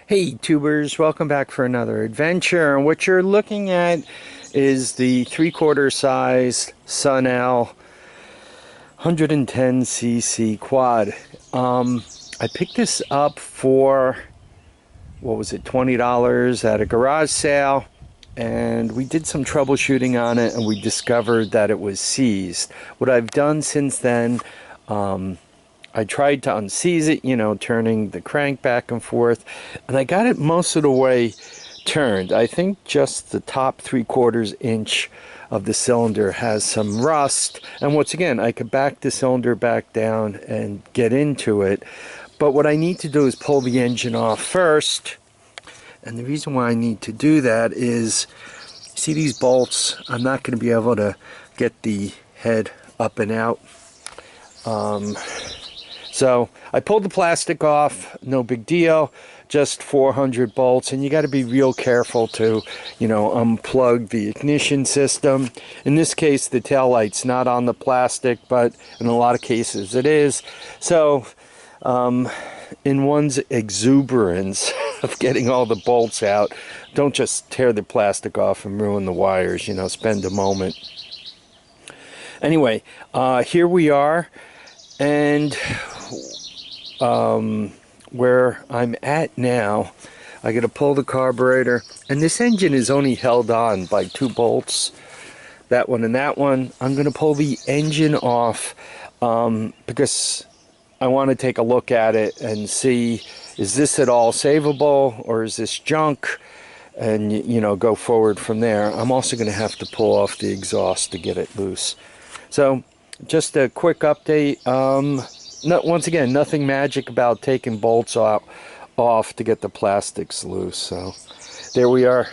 Hey tubers, welcome back for another adventure. And what you're looking at is the 3/4 size Sunl 110cc quad. I picked this up for, what was it, $20 at a garage sale, and we did some troubleshooting on it and we discovered that it was seized. What I've done since then, I tried to unseize it, you know, turning the crank back and forth, and I got it most of the way turned. I think just the top 3/4 inch of the cylinder has some rust, and once again I could back the cylinder back down and get into it, but what I need to do is pull the engine off first. And the reason why I need to do that is, see these bolts, I'm not going to be able to get the head up and out. So I pulled the plastic off, no big deal, just 400 bolts, and you got to be real careful to, you know, unplug the ignition system. In this case, the tail light's not on the plastic, but in a lot of cases it is. So in one's exuberance of getting all the bolts out, don't just tear the plastic off and ruin the wires, you know, spend a moment. Anyway, here we are, and where I'm at now, I got to pull the carburetor, and this engine is only held on by 2 bolts, that one and that one. I'm going to pull the engine off because I want to take a look at it and see, is this at all savable or is this junk, and you know, go forward from there. I'm also going to have to pull off the exhaust to get it loose. So just a quick update. Once again, nothing magic about taking bolts off to get the plastics loose. So there we are.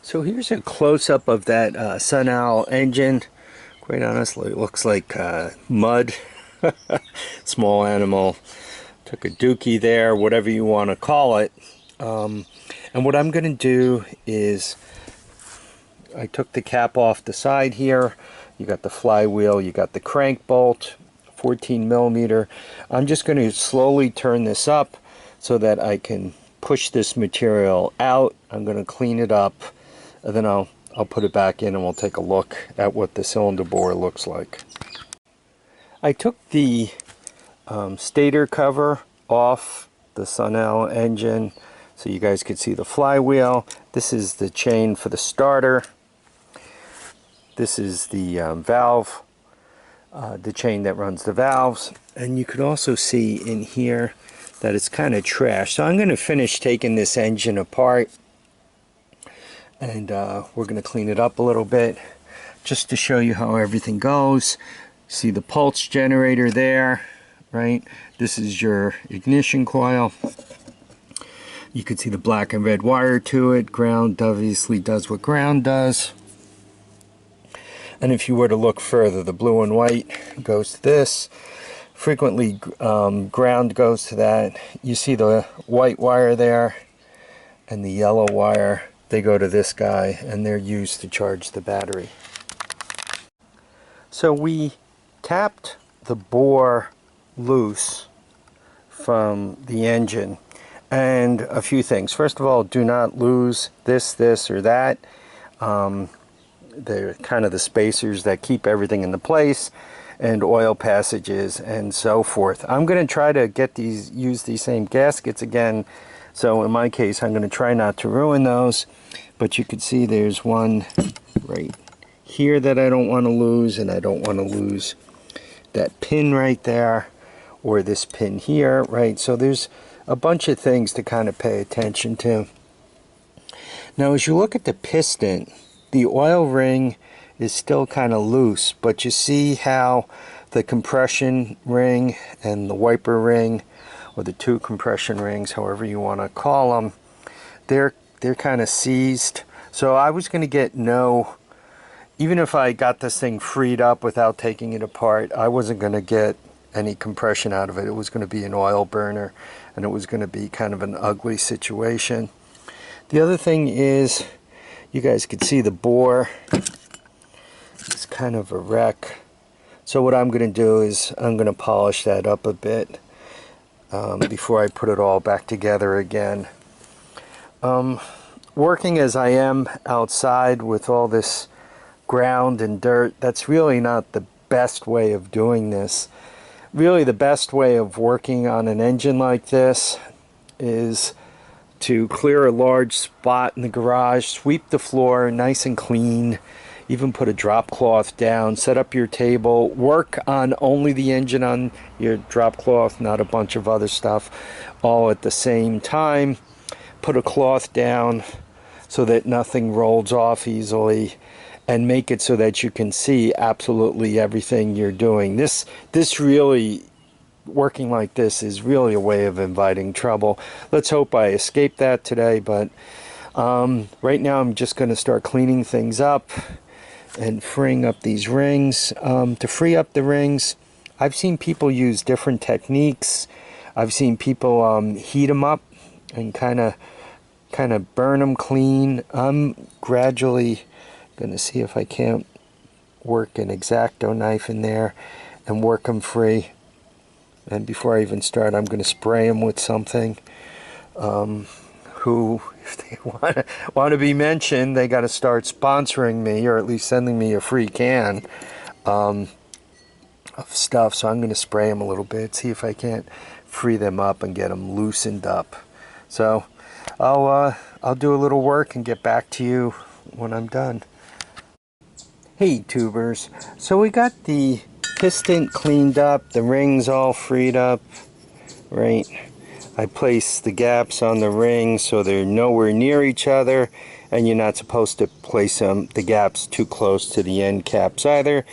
So here's a close-up of that Sunl engine. Quite honestly, it looks like mud. Small animal took a dookie there, whatever you want to call it. And what I'm going to do is, I took the cap off the side here. You got the flywheel, you got the crank bolt, 14mm. I'm just going to slowly turn this up so that I can push this material out. I'm going to clean it up, and then I'll put it back in and we'll take a look at what the cylinder bore looks like. I took the stator cover off the Sunl engine so you guys could see the flywheel. This is the chain for the starter. This is the valve, the chain that runs the valves, and you could also see in here that it's kind of trash. So I'm going to finish taking this engine apart, and we're going to clean it up a little bit just to show you how everything goes. See the pulse generator there, right? This is your ignition coil. You can see the black and red wire to it. Ground obviously does what ground does. And if you were to look further, the blue and white goes to this. Frequently ground goes to that. You see the white wire there and the yellow wire, they go to this guy, and they're used to charge the battery. So we tapped the bore loose from the engine, and a few things. First of all, do not lose this, or that. They're kind of the spacers that keep everything into place, and oil passages and so forth. I'm going to try to get these, use these same gaskets again, so in my case I'm going to try not to ruin those, but you can see there's one right here that I don't want to lose, and I don't want to lose that pin right there, or this pin here, right? So there's a bunch of things to kind of pay attention to. Now as you look at the piston, the oil ring is still kind of loose, but you see how the compression ring and the wiper ring, or the 2 compression rings, however you want to call them, they're kind of seized. So I was going to get even if I got this thing freed up without taking it apart, I wasn't going to get any compression out of it. It was going to be an oil burner, and it was going to be kind of an ugly situation. The other thing is, you guys can see the bore. It's kind of a wreck. So what I'm going to do is I'm going to polish that up a bit. before I put it all back together again. Working as I am outside with all this ground and dirt, that's really not the best way of doing this. Really, the best way of working on an engine like this is to clear a large spot in the garage, sweep the floor nice and clean, even put a drop cloth down, set up your table, work on only the engine on your drop cloth, not a bunch of other stuff, all at the same time. Put a cloth down so that nothing rolls off easily, and make it so that you can see absolutely everything you're doing. This really, working like this is really a way of inviting trouble. Let's hope I escape that today, but right now I'm just going to start cleaning things up and freeing up these rings. To free up the rings, I've seen people use different techniques. I've seen people heat them up and kind of burn them clean. I'm gradually going to see if I can't work an X-Acto knife in there and work them free. And before I even start, I'm going to spray them with something. Who, if they want to be mentioned, they got to start sponsoring me, or at least sending me a free can of stuff. So I'm going to spray them a little bit, see if I can't free them up and get them loosened up. So I'll do a little work and get back to you when I'm done. Hey tubers, so we got the piston cleaned up, the rings all freed up, right? I placed the gaps on the rings so they're nowhere near each other, and you're not supposed to place the gaps too close to the end caps either.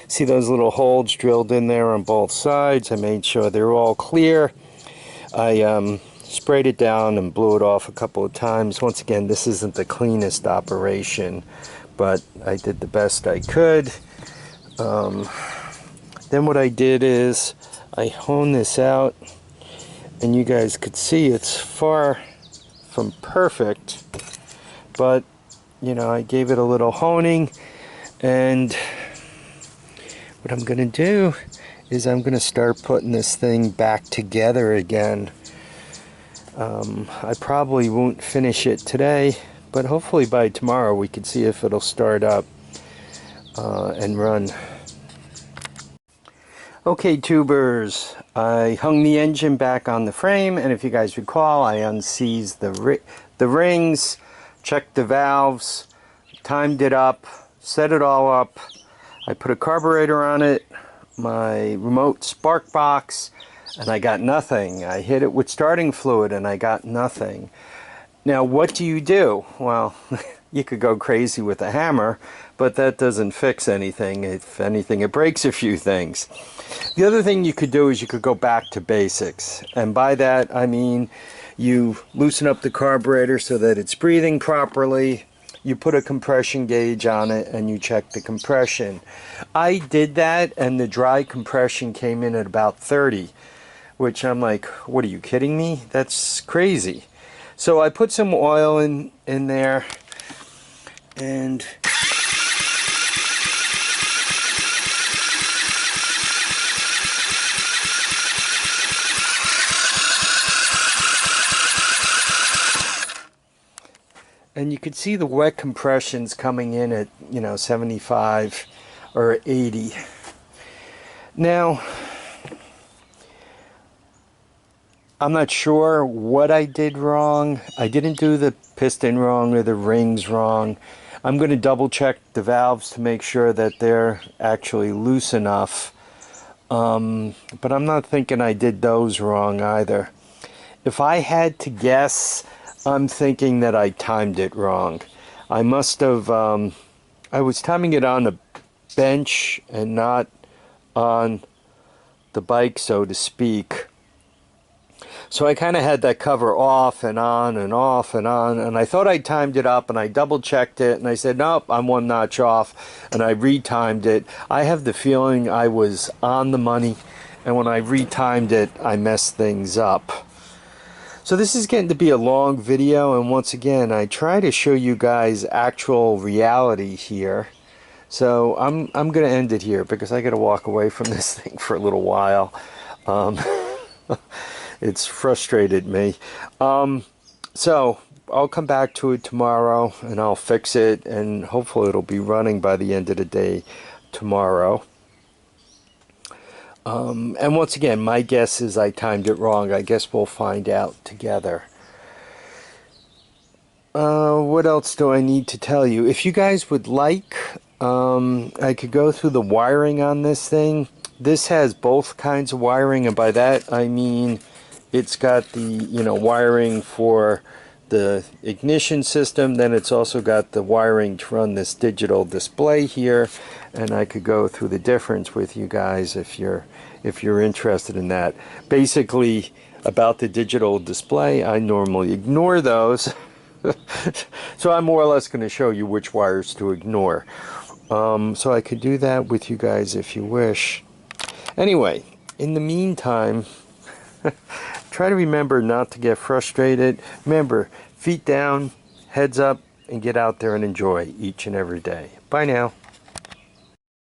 See those little holes drilled in there on both sides? I made sure they're all clear. I sprayed it down and blew it off a couple of times. Once again, this isn't the cleanest operation, but I did the best I could. Then what I did is I honed this out, and you guys could see it's far from perfect, but you know, I gave it a little honing. And what I'm gonna do is I'm gonna start putting this thing back together again. I probably won't finish it today, but hopefully by tomorrow we can see if it'll start up and run. Okay tubers, I hung the engine back on the frame, and if you guys recall, I unseized the rings, checked the valves, timed it up, set it all up. I put a carburetor on it, my remote spark box, and I got nothing. I hit it with starting fluid and I got nothing. Now what do you do? Well, you could go crazy with a hammer, but that doesn't fix anything. If anything, it breaks a few things. The other thing you could do is you could go back to basics. And by that, I mean you loosen up the carburetor so that it's breathing properly. You put a compression gauge on it and you check the compression. I did that, and the dry compression came in at about 30, which I'm like, what are you kidding me? That's crazy. So I put some oil in there, and you could see the wet compressions coming in at, you know, 75 or 80. Now, I'm not sure what I did wrong. I didn't do the piston wrong or the rings wrong. I'm going to double check the valves to make sure that they're actually loose enough. But I'm not thinking I did those wrong either. If I had to guess, I'm thinking that I timed it wrong. I must have, I was timing it on a bench and not on the bike, so to speak. So I kind of had that cover off and on and off and on, and I thought I timed it up, and I double checked it, and I said, nope, I'm one notch off, and I retimed it. I have the feeling I was on the money, and when I retimed it, I messed things up. So this is getting to be a long video, and once again, I try to show you guys actual reality here. So I'm going to end it here because I got to walk away from this thing for a little while. It's frustrated me. So I'll come back to it tomorrow and I'll fix it, and hopefully it'll be running by the end of the day tomorrow. And once again, my guess is I timed it wrong. I guess we'll find out together. What else do I need to tell you? If you guys would like, I could go through the wiring on this thing. This has both kinds of wiring, and by that I mean it's got the, you know, wiring for the ignition system, then it's also got the wiring to run this digital display here, and I could go through the difference with you guys if you're interested in that. Basically, about the digital display, I normally ignore those. So I'm more or less going to show you which wires to ignore. So I could do that with you guys if you wish. Anyway, in the meantime, try to remember not to get frustrated. Remember, feet down, heads up, and get out there and enjoy each and every day. Bye now.